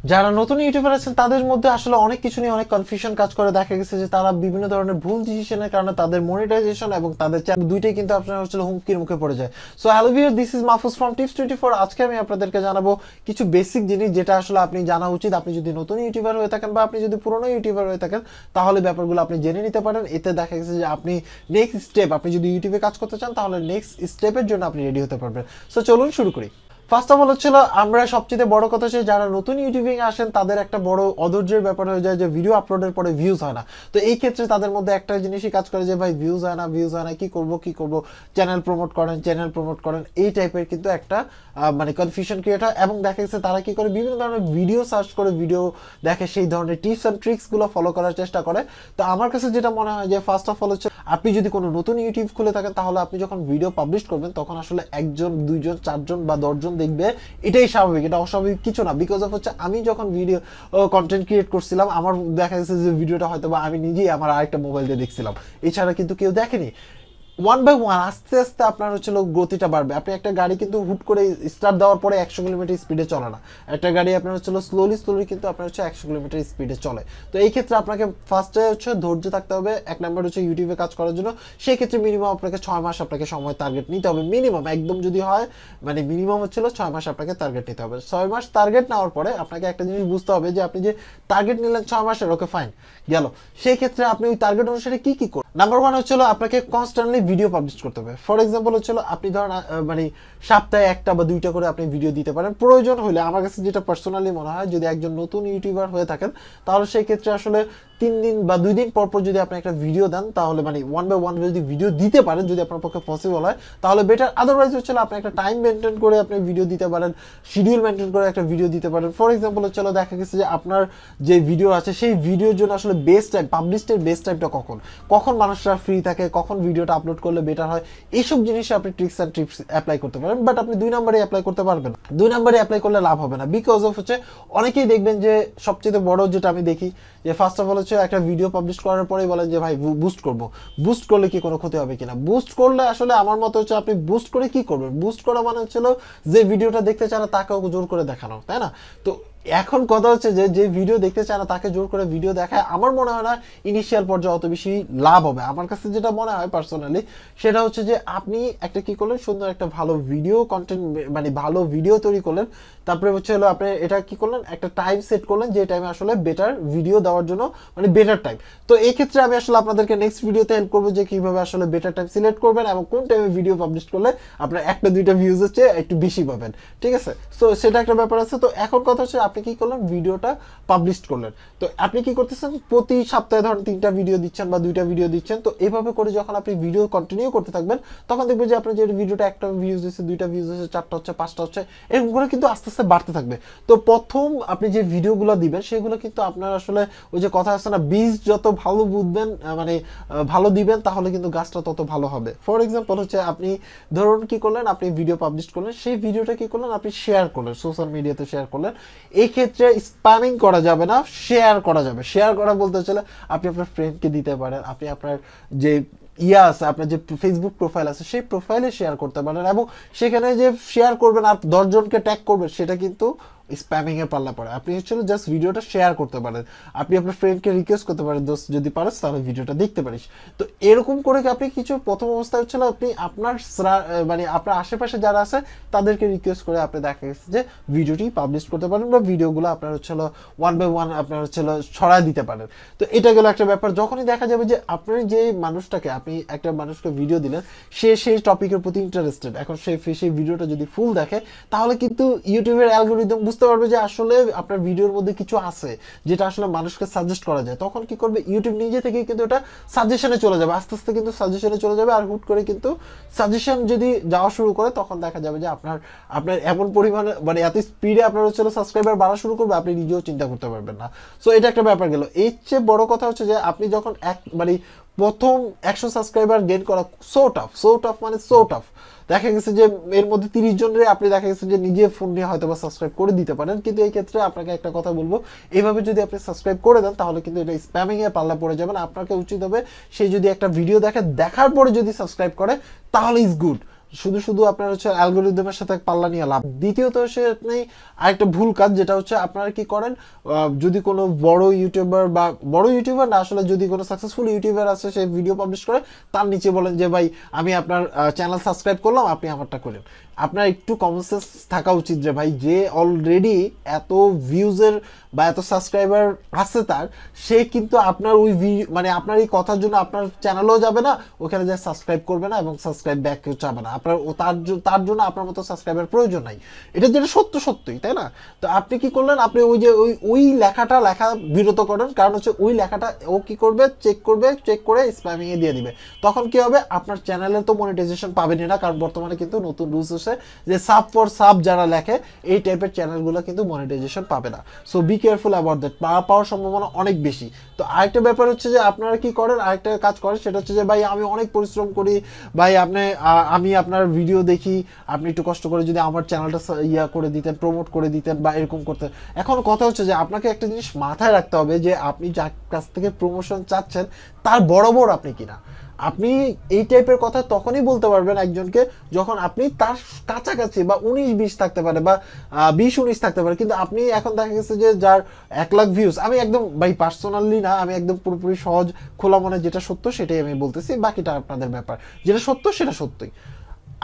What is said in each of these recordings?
যারা নতুন ইউটিউবার আছেন তাদের মধ্যে আসলে অনেক কিছু নিয়ে অনেক কনফিউশন কাজ করে। দেখা গেছে যে তারা বিভিন্ন ধরনের ভুল ডিসিশনের কারণে তাদের মনিটাইজেশন এবং তাদের চ্যানেল দুইটাই কিন্তু আপনার আসলে হুমকির মুখে পড়ে যায়। So hello viewer, this is Mahfuz from tips 24। আজকে আমি আপনাদেরকে জানাবো কিছু বেসিক জিনিস যেটা আসলে আপনি জানা উচিত। আপনি যদি নতুন ইউটিউবার হয়ে থাকেন বা আপনি যদি পুরনো ইউটিউবার হয়ে থাকেন তাহলে ব্যাপারগুলো আপনি জেনে নিতে পারেন। এতে দেখা গেছে যে আপনি নেক্সট স্টেপ, আপনি যদি ইউটিউবে কাজ করতে চান তাহলে নেক্সট স্টেপের জন্য আপনি রেডি হতে পারবেন। সো চলুন শুরু করি। ফার্স্ট অফ অল হচ্ছিল, আমরা সবচেয়ে বড় কথা হচ্ছে যারা নতুন ইউটিউবিং আসেন তাদের একটা বড় অধৈর্যের ব্যাপার হয়ে যায় যে ভিডিও আপলোডের পরে ভিউজ হয় না। তো এই ক্ষেত্রে তাদের মধ্যে একটা জিনিসই কাজ করে যে ভাই ভিউজ হয় না, কি করব, চ্যানেল প্রমোট করেন এই টাইপের কিন্তু একটা মানে কনফিউশন ক্রিয়েট হয়। এবং দেখা গেছে তারা কি করে বিভিন্ন ধরনের ভিডিও সার্চ করে ভিডিও দেখে, সেই ধরনের টিপস অ্যান্ড ট্রিক্সগুলো ফলো করার চেষ্টা করে। তো আমার কাছে যেটা মনে হয় যে ফার্স্ট অফ অল হচ্ছে, আপনি যদি কোনো নতুন ইউটিউব খুলে থাকেন তাহলে আপনি যখন ভিডিও পাবলিশ করবেন তখন আসলে একজন, দুইজন, চারজন বা 10জন দেখবে, এটাই স্বাভাবিক, এটা অস্বাভাবিক কিছু না। বিকজ অফ হচ্ছে আমি যখন ভিডিও কন্টেন্ট ক্রিয়েট করছিলাম, আমার দেখা গেছে যে ভিডিওটা হয়তো বা আমি নিজেই আমার আরেকটা মোবাইল দিয়ে দেখছিলাম, এছাড়া কিন্তু কেউ দেখেনি। ওয়ান বাই ওয়ান আস্তে আস্তে আপনার হচ্ছিল গতিটা বাড়বে। আপনি একটা গাড়ি কিন্তু হুট করে স্টার্ট দেওয়ার পরে 100 কিলোমিটার স্পিডে চলে না। একটা গাড়ি আপনার হচ্ছিল স্লোলি কিন্তু আপনার হচ্ছে 100 কিলোমিটার স্পিডে চলে। তো এই ক্ষেত্রে আপনাকে ফার্স্টে হচ্ছে ধৈর্য থাকতে হবে। এক নাম্বার হচ্ছে ইউটিউবে কাজ করার জন্য, সেই ক্ষেত্রে মিনিমাম আপনাকে 6 মাস আপনাকে সময় টার্গেট নিতে হবে। মিনিমাম একদম যদি হয় মানে মিনিমাম হচ্ছিল 6 মাস আপনাকে টার্গেট নিতে হবে। 6 মাস টার্গেট নেওয়ার পরে আপনাকে একটা জিনিস বুঝতে হবে যে আপনি যে টার্গেট নিলেন 6 মাসের, ওকে ফাইন গেল, সেই ক্ষেত্রে আপনি ওই টার্গেট অনুসারে কি করবেন। নাম্বার ওয়ান হচ্ছিল আপনাকে কনস্ট্যান্টলি ভিডিও পাবলিশ করতে হবে। ফর এক্সাম্পল হচ্ছিল আপনি ধরেন মানে সপ্তাহে 1টা বা 2টা করে আপনি ভিডিও দিতে পারেন। প্রয়োজন হলে আমার কাছে যেটা পার্সোনালি মনে হয়, যদি একজন নতুন ইউটিউবার হয়ে থাকেন তাহলে সেই ক্ষেত্রে আসলে 3 দিন বা 2 দিন পর যদি আপনি একটা ভিডিও দেন তাহলে মানে 1 বাই 1 যদি ভিডিও দিতে পারেন, যদি আপনার পক্ষে পসিবল হয় তাহলে বেটার। আদারওয়াইজ হচ্ছিল আপনি একটা টাইম মেনটেন করে আপনি ভিডিও দিতে পারেন, শিডিউল মেনটেন করে একটা ভিডিও দিতে পারেন। ফর এক্সাম্পল হচ্ছিল দেখা গেছে যে আপনার যে ভিডিও আছে সেই ভিডিওর জন্য আসলে বেস্ট টাইম, পাবলিশের বেস্ট টাইমটা কখন মানুষরা ফ্রি থাকে, কখন ভিডিওটা আপলোড করলে বেটার হয়, এইসব জিনিসে আপনি ট্রিক্স অ্যান্ড টিপস অ্যাপ্লাই করতে পারেন। বাট আপনি 2 নম্বরে অ্যাপ্লাই করতে পারবেন না। 2 নম্বরে অ্যাপ্লাই করলে লাভ হবে না। বিকজ অফ হচ্ছে অনেকেই দেখবেন যে সবচেয়ে বড় যেটা আমি দেখি যে ফার্স্ট অফ অল হচ্ছে একটা ভিডিও পাবলিশ করার পরেই বলেন যে ভাই বুস্ট করলে কি কোনো ক্ষতি হবে কিনা। বুস্ট করলে আসলে আমার মতো হচ্ছে আপনি বুস্ট করে কি করবেন, বুস্ট করা মানে হচ্ছিল যে ভিডিওটা দেখতে চান তাকেও জোর করে দেখানো, তাই না? তো এখন কথা হচ্ছে যে ভিডিও দেখতে চায় না তাকে জোর করে ভিডিও দেখায়, আমার মনে হয় না ইনিশিয়াল পর্যায়ে অত বেশি লাভ হবে। আমার কাছে যেটা মনে হয় পার্সোনালি সেটা হচ্ছে যে আপনি একটা কি করলেন, সুন্দর একটা ভালো ভিডিও কন্টেন্ট মানে ভালো ভিডিও তৈরি করলেন, তারপরে হচ্ছে হলো আপনি এটা কি করলেন, একটা টাইম সেট করলেন যে টাইমে আসলে বেটার ভিডিও দেওয়ার জন্য মানে বেটার টাইম। তো এই ক্ষেত্রে আমি আসলে আপনাদেরকে নেক্সট ভিডিওতে হেল্প করবো যে কিভাবে আসলে বেটার টাইম সিলেক্ট করবেন এবং কোন টাইমে ভিডিও পাবলিশ করলে আপনার 1টা 2টা ভিউজ হচ্ছে একটু বেশি পাবেন, ঠিক আছে? তো সেটা একটা ব্যাপার আছে। তো এখন কথা হচ্ছে আপনি কি করলেন, ভিডিওটা পাবলিশ করলেন। তো আপনি কি করতেছেন, প্রতি সপ্তাহে ধরেন 3টা ভিডিও দিচ্ছেন বা 2টা ভিডিও দিচ্ছেন। তো এভাবে করে যখন আপনি ভিডিও কন্টিনিউ করতে থাকবেন তখন দেখবেন যে আপনার যে ভিডিওটা 1টা ভিউজ হচ্ছে, 2টা ভিউজ হচ্ছে, 4টা হচ্ছে, 5টা হচ্ছে, এরকম করে কিন্তু আস্তে আস্তে বাড়তে থাকবে। তো প্রথম আপনি যে ভিডিওগুলো দিবেন সেগুলো কিন্তু আপনার আসলে ওই যে কথা আছে না, বীজ যত ভালো বুঝবেন মানে ভালো দিবেন তাহলে কিন্তু গাছটা তত ভালো হবে। ফর এক্সাম্পল হচ্ছে আপনি ধরুন কি করলেন, আপনি ভিডিও পাবলিশ করলেন, সেই ভিডিওটা কি করলেন, আপনি শেয়ার করলেন, সোশ্যাল মিডিয়াতে শেয়ার করলেন। এই ক্ষেত্রে স্প্যামিং করা যাবে না, শেয়ার করা যাবে। শেয়ার করা বলতে চলে আপনি আপনার ফ্রেন্ডকে দিতে পারেন, আপনি আপনার যে আছে, আপনার যে ফেসবুক প্রোফাইল আছে সেই প্রোফাইলে শেয়ার করতে পারেন এবং সেখানে যে শেয়ার করবেন আর 10জনকে ট্যাগ করবেন সেটা কিন্তু স্প্যামিং এর পাল্লা পড়ে। আপনি হচ্ছে জাস্ট ভিডিওটা শেয়ার করতে পারেন, আপনি আপনার ফ্রেন্ডকে রিকোয়েস্ট করতে পারেন, দোস্ত যদি পারিস তাহলে ভিডিওটা দেখতে পারিস। তো এরকম করে আপনি কিছু প্রথম অবস্থায় হচ্ছিল আপনি আপনার মানে আপনার আশেপাশে যারা আছে তাদেরকে রিকোয়েস্ট করে আপনি দেখা গেছে যে ভিডিওটি পাবলিশ করতে পারেন বা ভিডিওগুলো আপনার হচ্ছিল 1 বাই 1 আপনার হচ্ছিল ছড়ায় দিতে পারেন। তো এটা গেল একটা ব্যাপার। যখনই দেখা যাবে যে আপনার যে মানুষটাকে, আপনি একটা মানুষকে ভিডিও দিলেন, সে সেই টপিকের প্রতি ইন্টারেস্টেড, এখন সেই ভিডিওটা যদি ফুল দেখে তাহলে কিন্তু ইউটিউবের অ্যালগরিদম বুঝতে পারবে যে আসলে আপনার ভিডিওর মধ্যে কিছু আছে যেটা আসলে মানুষকে সাজেস্ট করা যায়। তখন কি করবে, ইউটিউব নিজে থেকে কিন্তু এটা সাজেশনে চলে যাবে, আস্তে আস্তে কিন্তু সাজেশনে চলে যাবে। আর হুট করে কিন্তু সাজেশন যদি যাওয়া শুরু করে তখন দেখা যাবে যে আপনার এমন পরিমাণে মানে এত স্পিডে আপনার হচ্ছে সাবস্ক্রাইবার বাড়া শুরু করবে আপনি নিজেও চিন্তা করতে পারবেন না। সো এটা একটা ব্যাপার গেল। এর চেয়ে বড় কথা হচ্ছে যে আপনি যখন মানে প্রথম 100 সাবস্ক্রাইবার গেইন করা সো টাফ মানে সো টাফ। দেখা গেছে যে এর মধ্যে 30 জনের আপনি দেখা গেছে যে নিজে ফোন নিয়ে হয়তো বা সাবস্ক্রাইব করে দিতে পারেন, কিন্তু এই ক্ষেত্রে আপনাকে একটা কথা বলবো, এইভাবে যদি আপনি সাবস্ক্রাইব করে দেন তাহলে কিন্তু এটা স্প্যামিং এর পাল্লা পড়ে যাবেন। আপনাকে উচিত হবে সে যদি একটা ভিডিও দেখে, দেখার পরে যদি সাবস্ক্রাইব করে তাহলে ইজ গুড, শুধু শুধু আপনার হচ্ছে অ্যালগোরিদমের সাথে পাল্লা নিয়ে লাভ। দ্বিতীয়ত হচ্ছে আপনি আরেকটা ভুল কাজ, যেটা হচ্ছে আপনারা কি করেন, যদি কোনো বড় ইউটিউবার বা বড় ইউটিউবার না আসলে যদি কোনো সাকসেসফুল ইউটিউবার আছে সে ভিডিও পাবলিশ করে, তার নিচে বলেন যে ভাই আমি আপনার চ্যানেল সাবস্ক্রাইব করলাম, আপনি আমারটা করেন। আপনার একটু কমন সেন্স থাকা উচিত যে ভাই যে অলরেডি এত ভিউজের বা এত সাবস্ক্রাইবার আছে তার, সে কিন্তু আপনার ওই মানে আপনার এই কথার জন্য আপনার চ্যানেলেও যাবে না, ওখানে যে সাবস্ক্রাইব করবে না এবং সাবস্ক্রাইব ব্যাক চাবে না। আপনার তার জন্য আপনার মতো সাবস্ক্রাইবার প্রয়োজন নাই। এটা যেটা সত্যই, তাই না? তো আপনি কি করলেন, আপনি ওই যে ওই লেখা বিরত করেন, কারণ হচ্ছে ওই লেখাটা ও কি করবে, চেক করে স্প্যামিং এ দিয়ে দিবে। তখন কি হবে, আপনার চ্যানেলে তো মনিটাইজেশন পাবেনই না, কারণ বর্তমানে কিন্তু নতুন রুলস হচ্ছে যে সাব ফর সাব যারা লেখে এই টাইপের চ্যানেলগুলো কিন্তু মনিটাইজেশন পাবে না। So be careful about that, পাওয়ার সম্ভাবনা অনেক বেশি। তো আরেকটা ব্যাপার হচ্ছে যে আপনারা কি করেন, আরেকটা কাজ করেন, সেটা হচ্ছে যে ভাই আমি অনেক পরিশ্রম করি ভাই, আমি আপনার ভিডিও দেখি, আপনি একটু কষ্ট করে যদি আমার চ্যানেলটা করে দিতেন, প্রমোট করে দিতেন বা এরকম করতেন। এখন কথা হচ্ছে যে আপনাকে একটা জিনিস মাথায় রাখতে হবে যে আপনি যার কাছ থেকে প্রমোশন চাচ্ছেন তার বরাবর আপনি কিনা। আপনি এই টাইপের কথা তখনই বলতে পারবেন একজনকে যখন আপনি তার কাছাকাছি বা 19-20 থাকতে পারে বা 20-19 থাকতে পারে, কিন্তু আপনি এখন দেখা গেছে যে যার 1 লাখ ভিউজ, আমি একদম ভাই পার্সোনালি না, আমি একদম পুরোপুরি সহজ খোলা মনে যেটা সত্য সেটাই আমি বলতেছি, বাকিটা আপনাদের ব্যাপার। যেটা সত্য সেটা সত্যই।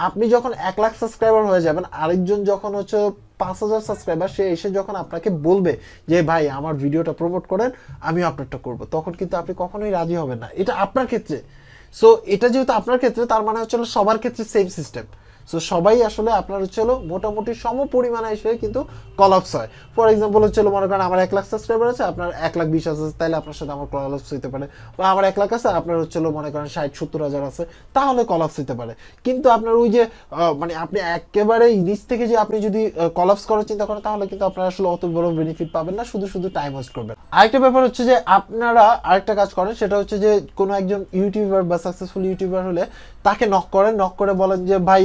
আপনি যখন 1 লাখ সাবস্ক্রাইবার হয়ে যাবেন, আরেকজন যখন হচ্ছে 5,000 সাবস্ক্রাইবার, সে এসে যখন আপনাকে বলবে যে ভাই আমার ভিডিওটা প্রমোট করেন, আমিও আপনারটা করব, তখন কিন্তু আপনি কখনোই রাজি হবেন না। এটা আপনার ক্ষেত্রে। সো এটা যেহেতু আপনার ক্ষেত্রে, তার মানে হচ্ছে সবার ক্ষেত্রে সেম সিস্টেম। সো সবাই আসলে আপনার হচ্ছে মোটামুটি সম পরিমাণে এসে কিন্তু কলাপস হয়। ফর এক্সাম্পল হচ্ছে মনে করেন আমার 1 লাখ সাবস্ক্রাইবার আছে, আপনার 1,20,000 আছে, তাহলে আপনার সাথে আমার কলাপস হইতে পারে। বা আমার 1 লাখ আছে, আপনার হচ্ছে মনে করেন 60-70 হাজার আছে, তাহলে কলাপস হইতে পারে। কিন্তু আপনার ওই যে মানে আপনি একেবারে নিচ থেকে যে আপনি যদি কলাপস করার চিন্তা করেন, তাহলে কিন্তু আপনারা আসলে অত বড় বেনিফিট পাবেন না, শুধু শুধু টাইম ওয়েস্ট করবেন। আরেকটা ব্যাপার হচ্ছে যে আপনারা আরেকটা কাজ করেন, সেটা হচ্ছে যে কোনো একজন ইউটিউবার বা সাকসেসফুল ইউটিউবার হলে তাকে নক করে বলেন যে ভাই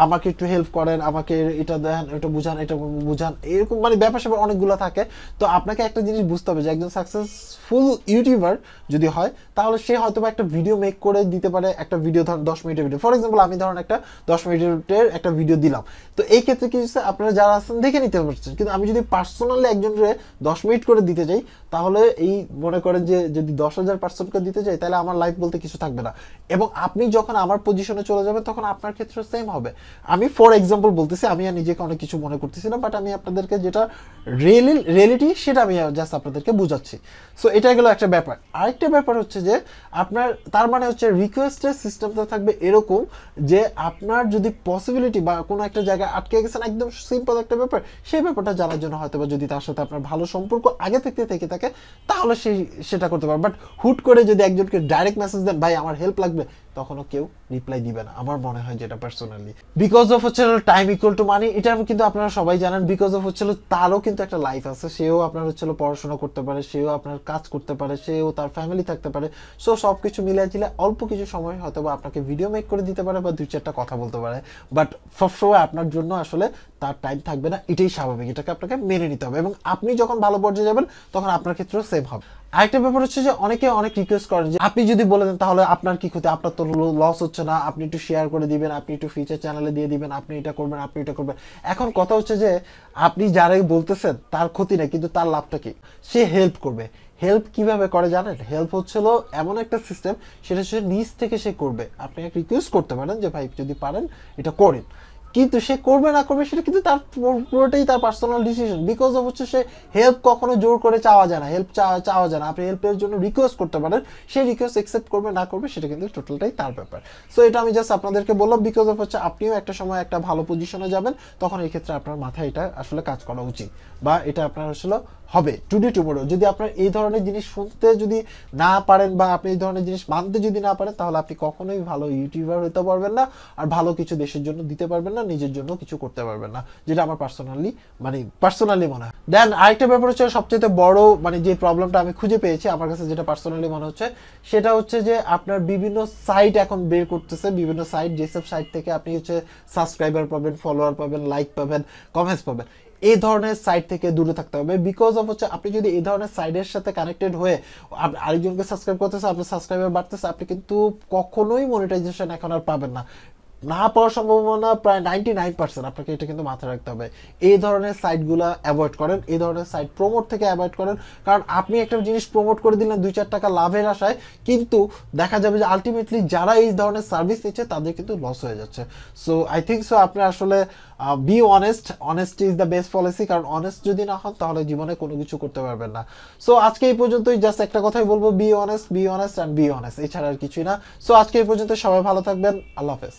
আমাকে একটু হেল্প করেন, আমাকে এটা দেন, এটা বুঝান, এরকম মানে ব্যাপার স্যাপার অনেকগুলো থাকে। তো আপনাকে একটা জিনিস বুঝতে হবে যে একজন সাকসেসফুল ইউটিউবার যদি হয়, তাহলে সে হয়তো বা একটা ভিডিও মেক করে দিতে পারে, একটা ভিডিও ধরেন 10 মিনিটের ভিডিও। ফর এক্সাম্পল আমি ধরেন একটা 10 মিনিটের একটা ভিডিও দিলাম, তো এই ক্ষেত্রে কি হচ্ছে, আপনারা যারা আছেন দেখে নিতে পারছেন। কিন্তু আমি যদি পার্সোনালি একজনের 10 মিনিট করে দিতে যাই, তাহলে এই মনে করেন যে যদি 10,000 পার্সনকে দিতে যাই, তাহলে আমার লাইফ বলতে কিছু থাকবে না। এবং আপনি যখন আমার পজিশনে চলে যাবেন, তখন আপনার ক্ষেত্রে সেম হবে। আমি ফর এক্সাম্পল বলতেছি, আমি আর নিজেকে অনেক কিছু মনে করতেছি না, বাট আমি আপনাদেরকে যেটা রিয়েলিটি সেটা আমি জাস্ট আপনাদেরকে বুঝাচ্ছি। সো এটা গেল একটা ব্যাপার। আরেকটা ব্যাপার হচ্ছে যে আপনার তার মানে হচ্ছে রিকোয়েস্টের সিস্টেমটা থাকবে এরকম যে আপনার যদি পসিবিলিটি বা কোনো একটা জায়গায় আটকে গেছেন, একদম সিম্পল একটা ব্যাপার, সেই ব্যাপারটা জানার জন্য হয়তো বা যদি তার সাথে আপনার ভালো সম্পর্ক আগে থেকে থাকে, তাহলে সেটা করতে পারবে। বাট হুট করে যদি একজনকে ডাইরেক্ট মেসেজ দেন ভাই আমার হেল্প লাগবে, তখনও কেউ রিপ্লাই দিবে না, আমার মনে হয় যেটা পার্সোনালি। বিকজ অফ হচ্ছে টাইম ইকুয়াল টু মানি, এটা কিন্তু আপনারা সবাই জানেন। বিকজ অফ হচ্ছে তারও কিন্তু একটা লাইফ আছে, সেও আপনার হচ্ছে পড়াশোনা করতে পারে, সেও আপনার কাজ করতে পারে, সেও তার ফ্যামিলি থাকতে পারে। সো সব কিছু মিলিয়ে ঝিলে অল্প কিছু সময় হয়তো বা আপনাকে ভিডিও মেক করে দিতে পারে বা 2-4টা কথা বলতে পারে, বাট সবসময় আপনার জন্য আসলে তার টাইম থাকবে না। এটাই স্বাভাবিক, এটাকে আপনাকে মেনে নিতে হবে। এবং আপনি যখন ভালো পর্যায়ে যাবেন, তখন আপনার ক্ষেত্রেও সেম হবে। আরেকটা ব্যাপার হচ্ছে যে অনেকে অনেক রিকোয়েস্ট করেন যে আপনি যদি বলে দেন তাহলে আপনার কি ক্ষতি, আপনার তো লস হচ্ছে না, আপনি একটু শেয়ার করে দিবেন, আপনি একটু ফিচার চ্যানেলে দিয়ে দিবেন, আপনি এটা করবেন, আপনি এটা করবেন। এখন কথা হচ্ছে যে আপনি যারাই বলতেছেন তার ক্ষতি নেই, কিন্তু তার লাভটা কি, সে হেল্প করবে। হেল্প কিভাবে করে জানেন? হেল্প হচ্ছিল এমন একটা সিস্টেম, সেটা হচ্ছে নিজ থেকে সে করবে। আপনি এক রিকোয়েস্ট করতে পারেন যে ভাই যদি পারেন এটা করেন, কিন্তু সে করবে না করবে সেটা কিন্তু তার পুরোটাই তার পার্সোনাল ডিসিশন। বিকজ অফ হচ্ছে সে হেল্প কখনো জোর করে চাওয়া যায় না, হেল্প চাওয়া যায় না। আপনি হেল্পের জন্য রিকোয়েস্ট করতে পারেন, সেই রিকোয়েস্ট অ্যাকসেপ্ট করবে না করবে সেটা কিন্তু টোটালটাই তার ব্যাপার। সো এটা আমি জাস্ট আপনাদেরকে বললাম, বিকজ অফ হচ্ছে আপনিও একটা সময় একটা ভালো পজিশনে যাবেন, তখন এই ক্ষেত্রে আপনার মাথায় এটা আসলে কাজ করা উচিত, বা এটা আপনার আসলে হবে টুডে টুমোরো। যদি আপনার এই ধরনের জিনিস শুনতে যদি না পারেন বা আপনি এই ধরনের জিনিস মানতে যদি না পারেন, তাহলে আপনি কখনোই ভালো ইউটিউবার হতে পারবেন না, আর ভালো কিছু দেশের জন্য দিতে পারবেন না, নিজের জন্য কিছু করতে পারবেন না, যেটা আমার পার্সোনালি মনে হয়। দেন আরেকটা ব্যাপার হচ্ছে সবচেয়ে বড় মানে যে প্রবলেমটা আমি খুঁজে পেয়েছি আমার কাছে, যেটা পার্সোনালি মনে হচ্ছে, সেটা হচ্ছে যে আপনার বিভিন্ন সাইট এখন বের করতেছে, বিভিন্ন সাইট, যেসব সাইট থেকে আপনি হচ্ছে সাবস্ক্রাইবার পাবেন, ফলোয়ার পাবেন, লাইক পাবেন, কমেন্টস পাবেন, এই ধরনের সাইট থেকে দূরে থাকতে হবে। বিকজ অফ হচ্ছে আপনি যদি এই ধরনের সাইটের সাথে কানেক্টেড হয়ে আরেকজনকে সাবস্ক্রাইব করতেছে, আপনার সাবস্ক্রাইবার বাড়তেছে, আপনি কিন্তু কখনোই মনিটাইজেশন এখন আর পাবেন না। না পাওয়ার সম্ভাবনা প্রায় 99%। আপনাকে এটা কিন্তু মাথায় রাখতে হবে। এই ধরনের সাইটগুলো অ্যাভয়েড করেন, এই ধরনের সাইট প্রমোট থেকে অ্যাভয়েড করেন। কারণ আপনি একটা জিনিস প্রমোট করে দিলেন 2-4 টাকা লাভের আশায়, কিন্তু দেখা যাবে যে আলটিমেটলি যারা এই ধরনের সার্ভিস নিচ্ছে তাদের কিন্তু লস হয়ে যাচ্ছে। সো আই থিঙ্ক সো আপনি আসলে be honest, honest is the best policy. কারণ অনেস্ট যদি না হন তাহলে জীবনে কোনো কিছু করতে পারবেন না। সো আজকে এই পর্যন্তই, জাস্ট একটা কথাই বলবো, be honest, be honest and be honest, এছাড়া আর কিছুই না। সো আজকে এই পর্যন্ত, সবাই ভালো থাকবেন, আল্লাহ হাফেজ।